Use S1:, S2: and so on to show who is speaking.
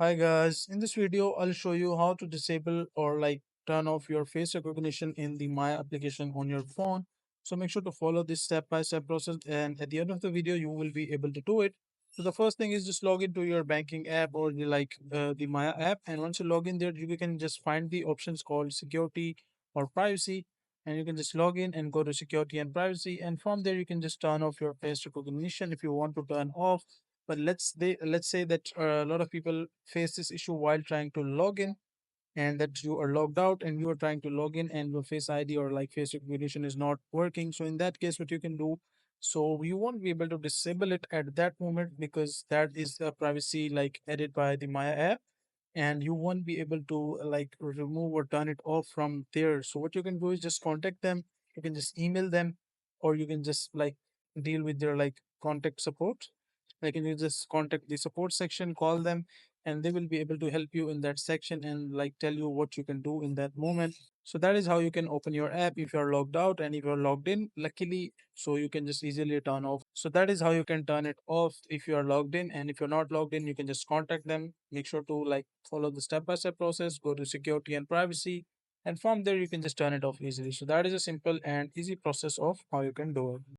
S1: Hi guys, in this video I'll show you how to disable or turn off your face recognition in the Maya application on your phone. So make sure to follow this step-by-step process, and at the end of the video you will be able to do it. So the first thing is just log into your banking app or the Maya app, and once you log in there you can just find the options called security or privacy, and you can just log in and go to security and privacy, and from there you can just turn off your face recognition if you want to turn off. But let's say that a lot of people face this issue while trying to log in, and that you are logged out and you are trying to log in and your face ID or face recognition is not working. So in that case, what you can do, so you won't be able to disable it at that moment because that is a privacy added by the Maya app, and you won't be able to remove or turn it off from there. So what you can do is just contact them. You can just email them, or you can just deal with their contact support. You just contact the support section, call them, and they will be able to help you in that section and tell you what you can do in that moment. So that is how you can open your app if you're logged out, and if you're logged in, luckily, so you can just easily turn off. So that is how you can turn it off if you are logged in, and if you're not logged in, you can just contact them. Make sure to follow the step-by-step process, go to security and privacy, and from there you can just turn it off easily. So that is a simple and easy process of how you can do it.